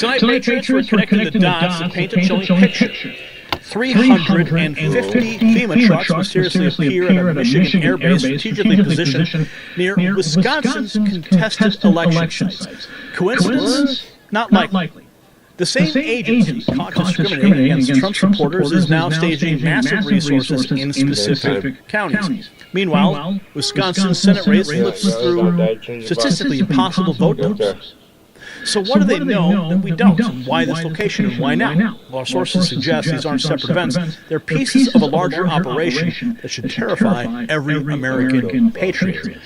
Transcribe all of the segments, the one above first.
Tonight, Patriots were connecting the dots and paint a chilling picture. 350 FEMA trucks mysteriously appear at a Michigan airbase strategically positioned near Wisconsin's contested election sites. Coincidence? Not likely. The same agency caught discriminating against Trump supporters is now staging massive resources in specific counties. Meanwhile, Wisconsin's Senate race slips through statistically impossible vote totals. So what do they know that we don't? And why this location and why now? Well, our sources suggest these aren't separate events. They're pieces of a larger operation that should terrify every American patriot.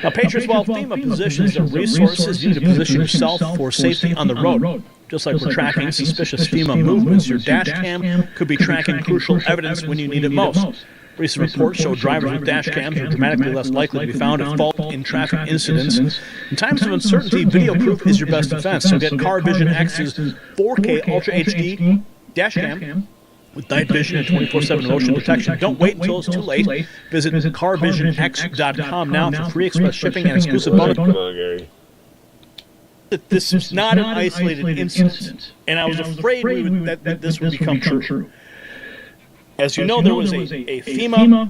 Now, patriots, while FEMA positions their resources, you need to position yourself for safety on the road. Just like we're tracking suspicious FEMA movements, your dash cam could be tracking crucial evidence when you need it most. Recent reports show drivers with dash cams are dramatically less likely to be found at fault in traffic incidents. In times of uncertainty, video proof is your best defense. So get CarVision X's 4K Ultra HD dash cam with night vision and 24/7 motion detection. Don't wait until it's too late. Visit carvisionx.com now for free express shipping and exclusive bonus. This is not an isolated incident, and I was afraid that this would become true. As you know, there was a FEMA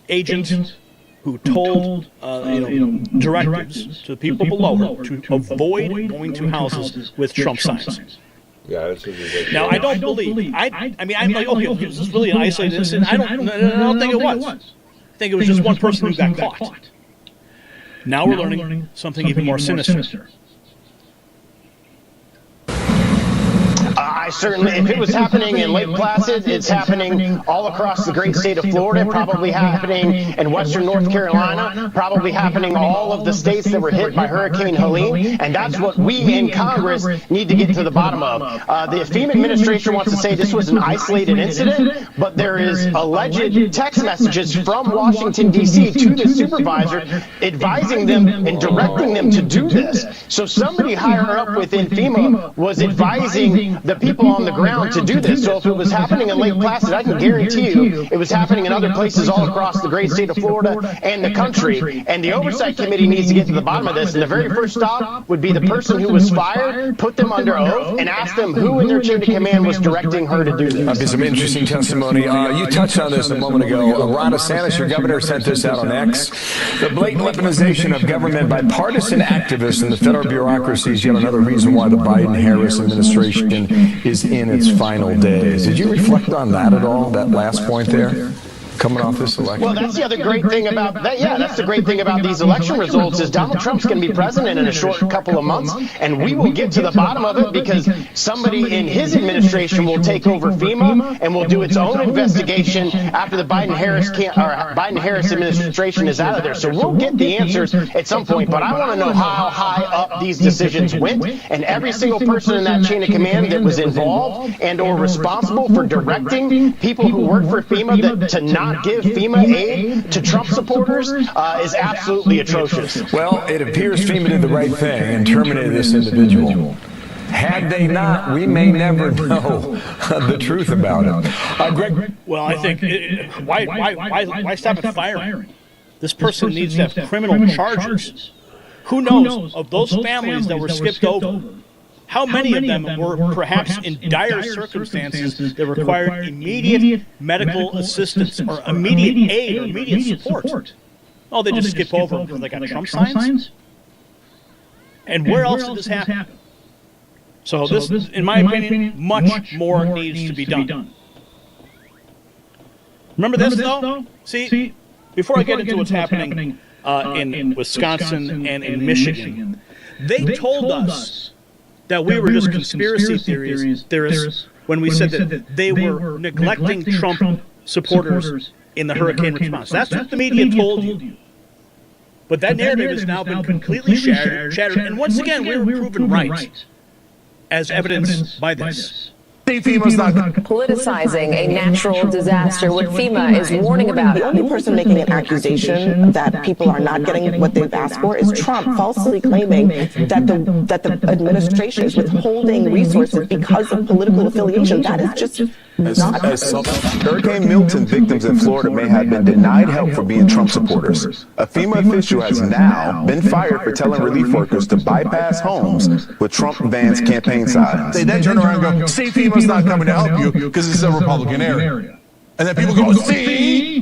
agent who told directives to the people below her to avoid going to houses with Trump signs. Yeah, that's now, I don't believe. I'm like, okay, is this really an isolated incident? I don't think it was. I think it was just one person who got caught. Now we're learning something even more sinister. I certainly, if it was happening in Lake Placid, it's happening all across the great state of Florida, probably happening in western North Carolina, probably happening all of the states that were hit by Hurricane Helene, and that's what we in Congress need to get to the bottom of. The FEMA administration wants to say this was an isolated incident, but there is alleged text messages from Washington, D.C. to the supervisor advising them and directing them to do this. So somebody higher up within FEMA was advising the people on the ground to do this. So if it was happening in Lake Placid, I can guarantee you it was happening in other places all across the great state of Florida and the country. And the Oversight Committee needs to get to the bottom of this. And the very first stop would be the person who was fired, put them under oath, and ask them who in their chain of command was directing her to do this. Some interesting testimony. You touched on this a moment ago. Ron DeSantis, your governor, sent this out on X. The blatant weaponization of government by partisan activists in the federal bureaucracy is yet another reason why the Biden-Harris administration is in its final days. Did you reflect on that at all, that last point there? Coming off this election? Well, that's the other great thing about that. Yeah, that's the great thing about these election results is Donald Trump's going to be president in a short couple of months, and we will get to the bottom of it because somebody in his administration will take over FEMA and will do its own investigation after the Biden-Harris administration is out of there. So we'll get the answers at some point, but I want to know how high up these decisions went, and every single person in that chain of command that was involved and or responsible for directing people who work for FEMA to not give FEMA aid to Trump supporters is absolutely atrocious. Well, it appears FEMA did the right thing and terminated this individual. Had they not, we may never know the truth about it. Greg? Well, I think, why stop at firing? This person needs to have criminal charges. Who knows of those families that were skipped over? How many of them were perhaps in dire circumstances that required immediate medical assistance or immediate aid or immediate support? Oh, they just skip over because they got Trump signs? And where else did this happen? So this, in my opinion, much more needs to be done. Remember this, though? See, before I get into what's happening in Wisconsin and in Michigan, they told us that we were just conspiracy theorists when we said that they were neglecting Trump supporters in the hurricane response. That's what the media told you. But that narrative has now been completely shattered. And once again, we were proven right, as evidenced by this. Politicizing a natural disaster, what FEMA is warning about. The only person making an accusation that people are not getting what they've asked for is Trump, falsely claiming that the administration is withholding resources because of political affiliation. That is just Hurricane Milton victims in Florida may have been denied help for being Trump supporters. A FEMA official has now been fired for telling relief workers to bypass homes with Trump vans campaign signs. They then turn around and go, see, FEMA's not coming to help you because it's a Republican area. And then people go, see?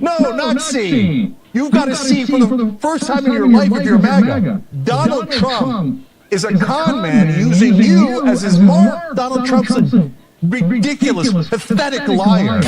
No, not see. You've got to see for the first time in your life if you're MAGA. Donald Trump is a con man using you as his mark. Donald Trump's a ridiculous, pathetic liar.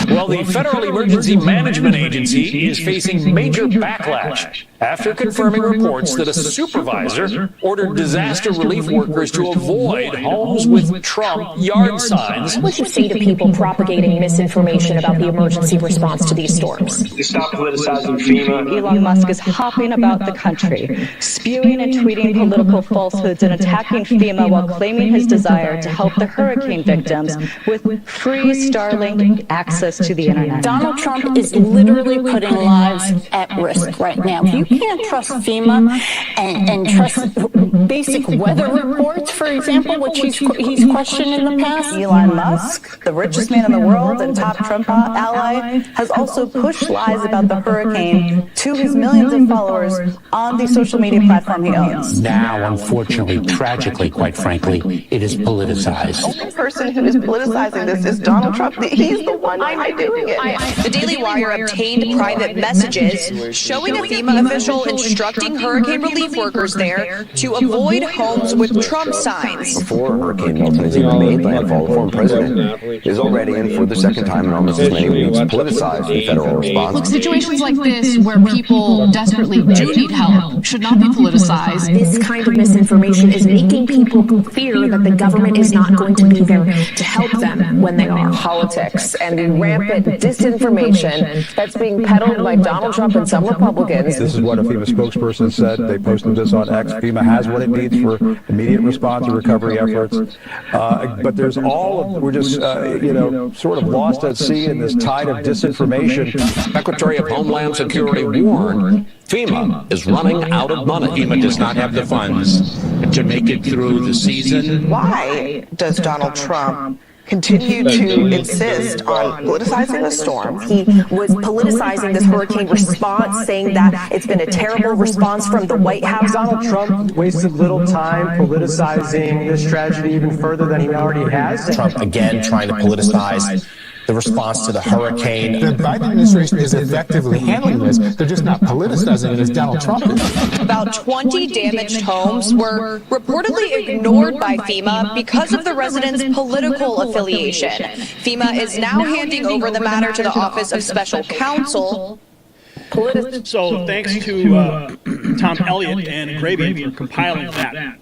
Well, the Federal Emergency Management Agency is facing major backlash after confirming reports that a supervisor ordered disaster relief workers to avoid homes with Trump yard signs. What would you say to people propagating misinformation about the emergency response to these storms? Stop politicizing FEMA. Elon Musk is hopping about the country, spewing and tweeting political falsehoods and attacking FEMA while claiming his desire to help the hurricane victims with free Starlink access to the internet. Donald Trump is literally putting lives at risk right now. You can't trust FEMA and trust basic weather reports, for example, which he's questioned in the past. Elon Musk, the richest man in the world and top Trump ally, has also pushed lies about the hurricane to his millions of followers on the social media platform he owns. Now, unfortunately, tragically, quite frankly, it is politicized. The only person who is politicizing this is Donald Trump. He's the one doing it. The Daily Wire obtained private messages showing a FEMA official instructing hurricane relief workers there to avoid homes with Trump signs. Before Hurricane Milton is even made, landfall, the former president is already, and for the second time in almost as many weeks, politicized the federal response. Look, situations like this where people desperately do need help should not be politicized. This kind of misinformation is making people fear that the government is not going to be there to help them when they are. Politics and the rampant disinformation that's being peddled by Donald Trump and some Republicans. This is what a FEMA spokesperson said. They posted this on X. FEMA has what it needs for immediate response and recovery efforts. But there's we're just, sort of lost at sea in this tide of disinformation. Secretary of Homeland Security warned FEMA is running out of money. FEMA does not have the funds to make it through the season. Why does Donald Trump continue to insist on politicizing the storm? He was politicizing this hurricane response, saying that it's been a terrible response from the White House. Donald Trump wasted little time politicizing this tragedy even further than he already has. Trump again trying to politicize the response to the hurricane. The Biden administration is effectively handling this. They're just not politicizing it as Donald Trump is. About 20 damaged homes were reportedly ignored by FEMA because of the residents' political affiliation. FEMA is now handing over the matter to the Office of Special Counsel. So thanks to Tom Elliott and Grabian for compiling that.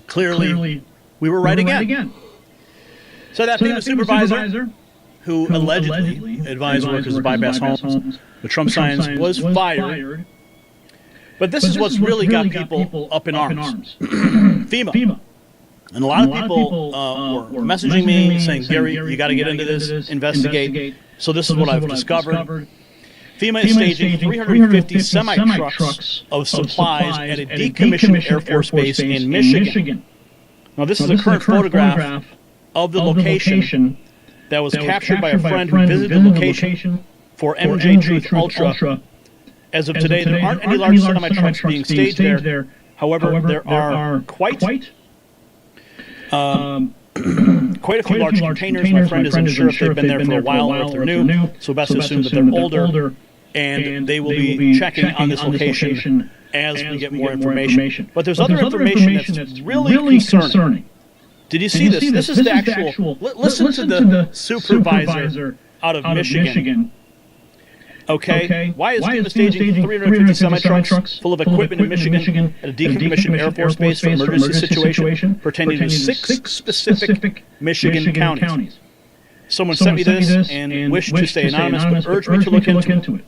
Clearly, we were right again. So that FEMA supervisor who allegedly advised workers to bypass homes with Trump signs was fired. But this is what's really got people up in arms. FEMA. And a lot of people were messaging me saying, Gary, you got to get into this, investigate. So this is what I've discovered. FEMA is staging 350 semi-trucks of supplies at a decommissioned Air Force base in Michigan. Now this is a current photograph of the location that was captured by a friend who visited the location for MJ Truth Ultra. As of today, there aren't any large semi-trucks being staged there. However, there are quite a few large containers. My friend isn't sure if they've been there for a while or if they're new, so best to assume that they're older, and they will be checking on this location as we get more information. But there's other information that's really concerning. Did you see this? This is the actual. Listen to the supervisor out of Michigan. Okay, why is FEMA staging 350 semi-trucks full of equipment in Michigan at a decommissioned Air Force base for emergency situation pertaining to 6 specific Michigan counties? Someone sent me this and wished to stay anonymous, but urged me to look into it.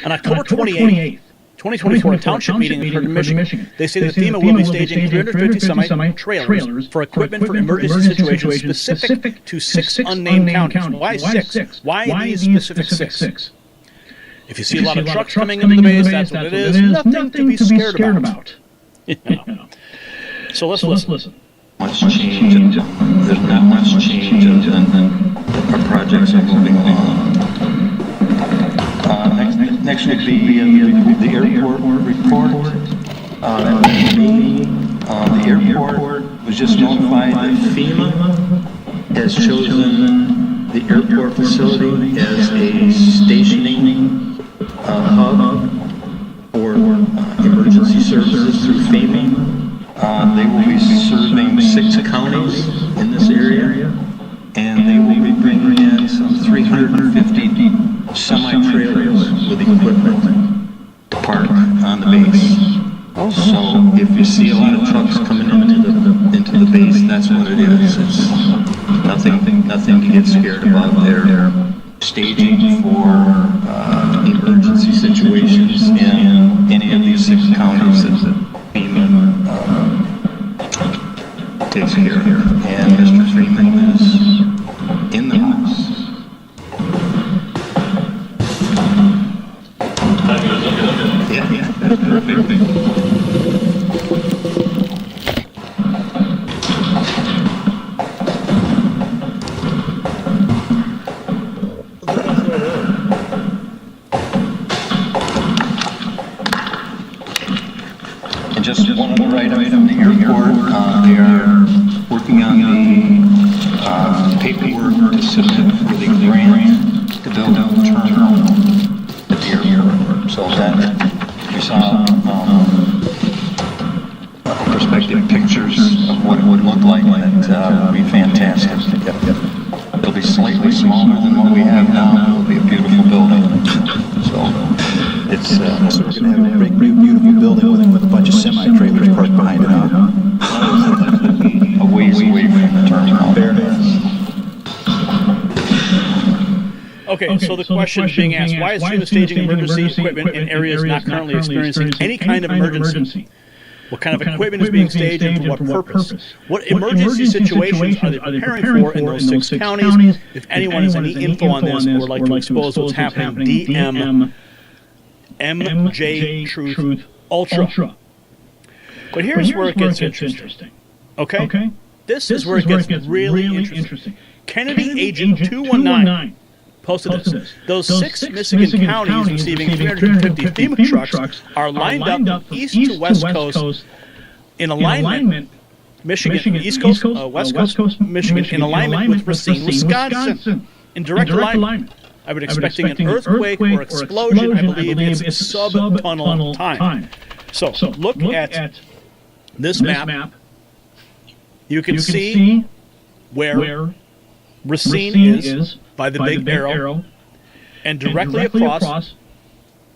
On October 28th, 2024, a township meeting occurred in Michigan. They say that FEMA will be staging 350 semi-trailers for equipment for emergency situations specific to 6 unnamed counties. Why 6? Why these specific 6? If you see a lot of trucks coming into the base, that's what it is. Nothing to be scared about. So let's listen. much change. There's not much change, and our projects are moving along. Next would be the airport report. The airport was just notified that FEMA has chosen the airport facility as a stationing hub for emergency services through FEMA. They will be serving 6 counties in this area, and they will be bringing in some 350 semi-trailers with equipment to park on the base. So if you see a lot of trucks coming into the base, that's what it is. It's nothing to get scared about. They're staging for emergency situations in any of these 6 counties that FEMA takes care of. And Mr. Freeman is in the house. Yeah, that's perfect. And just one other item from the airport, they are working on the paperwork to submit for the grant to build a terminal at the airport. So that we saw perspective pictures of what it would look like, and that would be fantastic. It'll be slightly smaller than what we have now. It'll be a beautiful building. So it's so we're going to have a big, beautiful building with a bunch of semi-trailers parked behind it, huh? A ways away from the terminal. Okay, so the question being asked, why is FEMA staging emergency equipment in areas not currently experiencing any kind of emergency? What kind of equipment is being staged and for what purpose? What emergency situations are they preparing for in those 6 counties? If anyone has any info on this or would like to expose what's happening, DM MJ Truth Ultra. But here's where it gets interesting. Okay? This is where it gets really interesting. Kennedy Agent 219 posted this. Those 6 Michigan counties receiving 350 FEMA trucks are lined up east to west coast in alignment. Michigan, East Coast, West Coast, Michigan, in alignment with Racine, Wisconsin. In direct alignment. I would expecting an earthquake or explosion. I believe it's sub-tunnel time. So look at this map. You can see where Racine is by the big arrow, and directly across,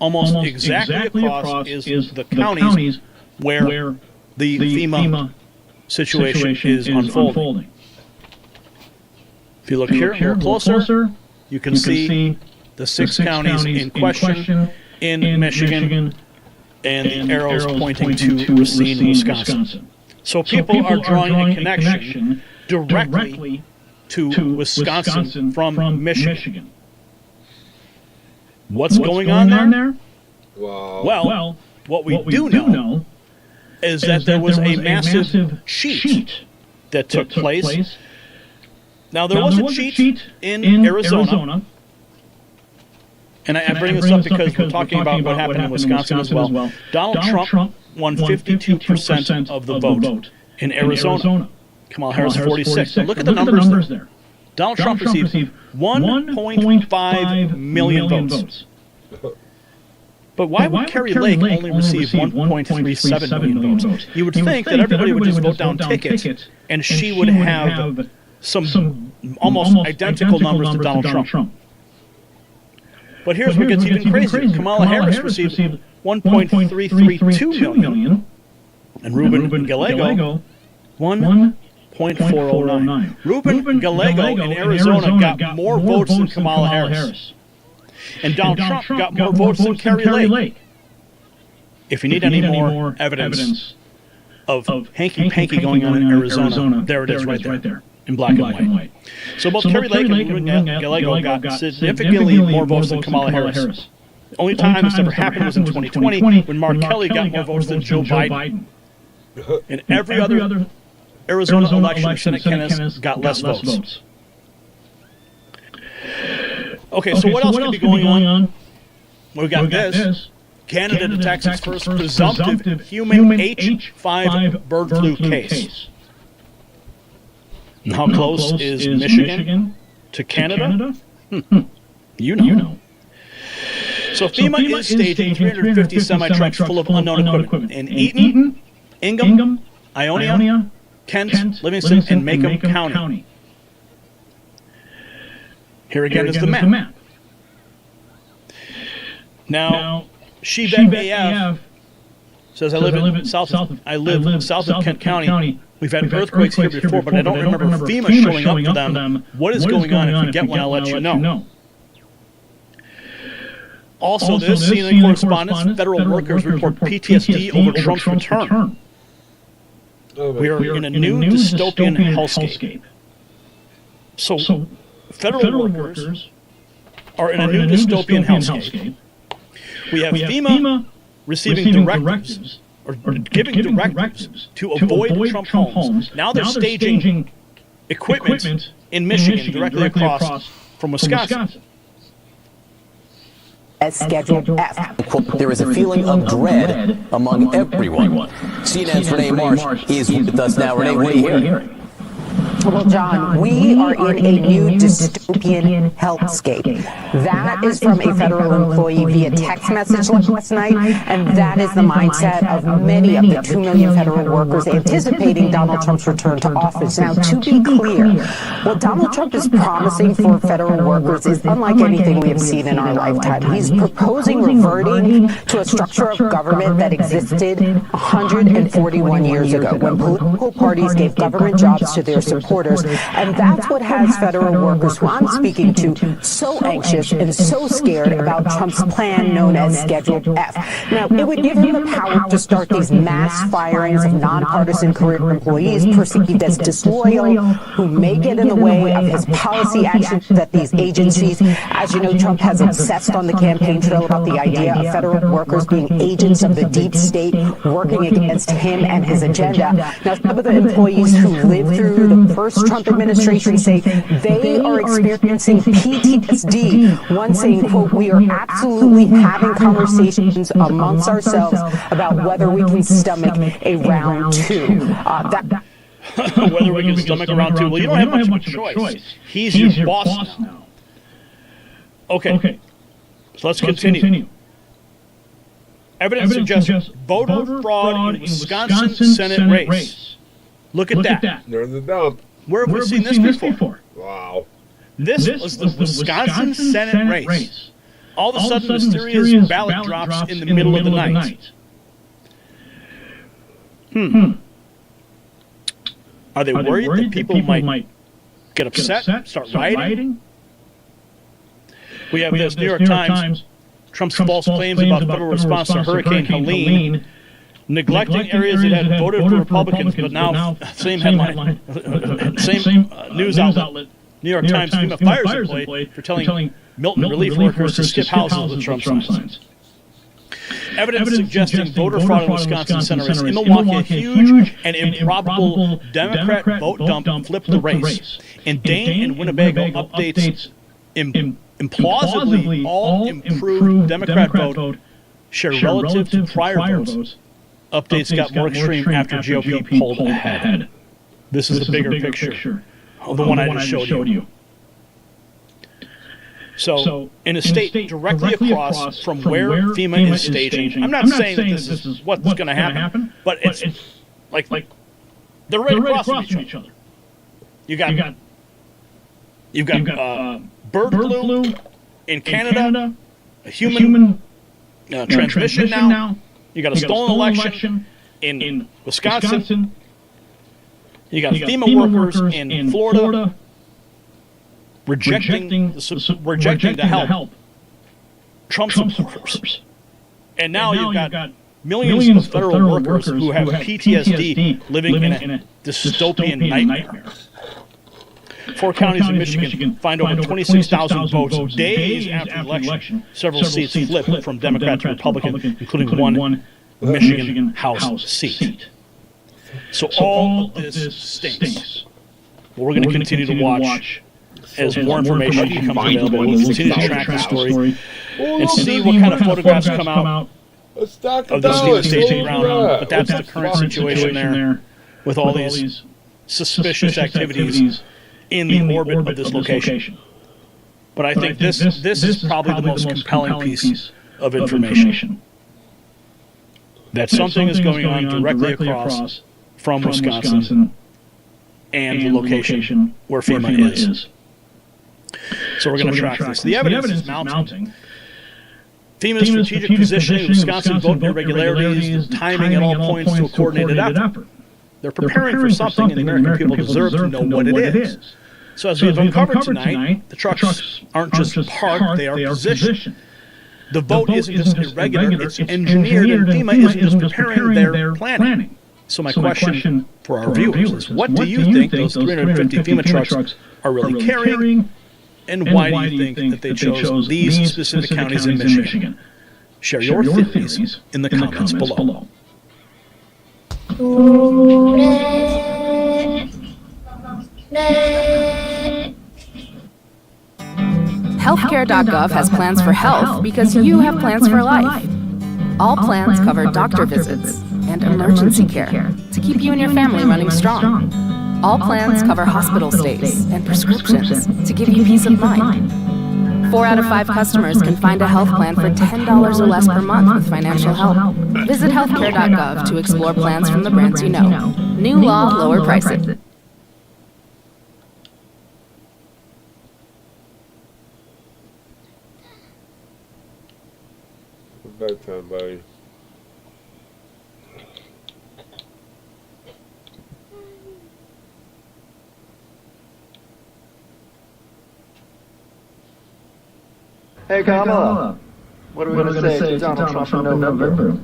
almost exactly across, is the counties where the FEMA situation is unfolding. If you look here more closer, you can see the 6 counties in question in Michigan, and the arrows pointing to Racine, Wisconsin. So people are drawing a connection directly to Wisconsin from Michigan. What's going on there? Well, what we do know is that there was a massive cheat that took place. Now, there was a cheat in Arizona. And I bring this up because we're talking about what happened in Wisconsin as well. Donald Trump won 52% of the vote in Arizona. Kamala Harris 46. Now look at the numbers there. Donald Trump received 1.5 million votes. But why would Carrie Lake only receive 1.37 million votes? You would think that everybody would just vote down tickets, and she would have some almost identical numbers to Donald Trump. But here's what gets even crazier. Kamala Harris received 1.332 million, and Ruben Gallego 1.409. Ruben Gallego in Arizona got more votes than Kamala Harris. And Donald Trump got more votes than Carrie Lake. If you need any more evidence of hanky-panky going on in Arizona, there it is right there. In black and white. So both Carrie Lake and Ruben Gallego got significantly more votes than Kamala Harris. The only time this ever happened was in 2020 when Mark Kelly got more votes than Joe Biden. In every other Arizona election, Senate candidates got less votes. Okay, so what else could be going on? We've got this. Canada detects its first presumptive human H5 bird flu case. And how close is Michigan to Canada? You know. So FEMA is staging 350 semi-trucks full of unknown equipment in Eaton, Ingham, Ionia, Kent, Livingston, and Macomb County. Here again is the map. Now, Shebet AF says, I live south of Kent County. We've had earthquakes here before, but I don't remember FEMA showing up for them. What is going on? If we get one, I'll let you know. Also, this CNN correspondence, federal workers report PTSD over Trump's return. We are in a new dystopian hellscape. So, federal workers are in a new dystopian hellscape. We have FEMA receiving directives, or giving directives to avoid Trump homes. Now they're staging equipment in Michigan directly across from Wisconsin. As Schedule F. There is a feeling of dread among everyone. CNN's Renee Marsh is with us now. Renee, what are you hearing? Well, John, we are in a new dystopian hellscape. That is from a federal employee via text message last night, and that is the mindset of many of the 2 million federal workers anticipating Donald Trump's return to office. Now, to be clear, what Donald Trump is promising for federal workers is unlike anything we have seen in our lifetime. He's proposing reverting to a structure of government that existed 141 years ago, when political parties gave government jobs to their supporters. And that's what has federal workers who I'm speaking to so anxious and so scared about Trump's plan known as Schedule F. Now, it would give him the power to start these mass firings of nonpartisan career employees perceived as disloyal, who may get in the way of his policy actions at these agencies. As you know, Trump has obsessed on the campaign trail about the idea of federal workers being agents of the deep state working against him and his agenda. Now, some of the employees who lived through the first Trump administration say they are experiencing PTSD. One saying, quote, we are absolutely having conversations amongst ourselves about whether we can stomach a round two. Whether we can stomach a round two. Well, you don't have much of a choice. He's your boss now. Okay. So let's continue. Evidence suggests voter fraud in Wisconsin Senate race. Look at that. They're in the dump. Where have we seen this before? Wow. This was the Wisconsin Senate race. All of a sudden, mysterious ballot drops in the middle of the night. Are they worried that people might get upset, start rioting? We have this New York Times, Trump's false claims about federal response to Hurricane Helene, neglecting areas that had voted for Republicans, but now, same headline, same news outlet, New York Times, FEMA fires employee for telling Milton relief workers to skip houses with Trump signs. Evidence suggesting voter fraud in Wisconsin Senate race. In Milwaukee, a huge and improbable Democrat vote dump flipped the race. In Dane and Winnebago, updates implausibly all improved Democrat vote share relative to prior votes. Updates got more extreme after GOP pulled ahead. This is the bigger picture of the one I just showed you. So, in a state directly across from where FEMA is staging, I'm not saying that this is what's going to happen, but it's like they're right across from each other. You've got bird flu in Canada, a human transmission now. You got a stolen election in Wisconsin. You got FEMA workers in Florida rejecting to help Trump supporters. And now you've got millions of federal workers who have PTSD living in a dystopian nightmare. 4 counties in Michigan find over 26,000 votes days after the election. Several seats flipped from Democrat to Republican, including one Michigan House seat. So all of this stinks. Well, we're going to continue to watch as more information becomes available. We'll continue to track the story and see what kind of photographs come out of this devastation ground. But that's the current situation there with all these suspicious activities in the orbit of this location. But I think this is probably the most compelling piece of information. That something is going on directly across from Wisconsin and the location where FEMA is. So we're going to track this. The evidence is mounting. FEMA's strategic positioning, Wisconsin vote irregularities, the timing at all points to a coordinated effort. They're preparing for something, and the American people deserve to know what it is. So as we've uncovered tonight, the trucks aren't just parked, they are positioned. The vote isn't just irregular, it's engineered, and FEMA isn't just preparing, they're planning. So my question for our viewers is, what do you think those 350 FEMA trucks are really carrying, and why do you think that they chose these specific counties in Michigan? Share your theories in the comments below. Healthcare.gov has plans for health because you have plans for life. All plans cover doctor visits and emergency care to keep you and your family running strong. All plans cover hospital stays and prescriptions to give you peace of mind. 4 out of 5 customers can find a health plan for $10 or less per month with financial help. Visit healthcare.gov to explore plans from the brands you know. New law, lower prices. Bedtime, buddy. Hey, Kamala, what are we going to say to Donald Trump in November?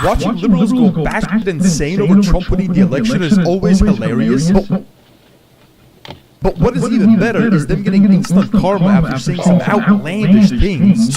Watching liberals go batshit insane over Trump winning the election is always hilarious, but what is even better is them getting instant karma after saying some outlandish things. So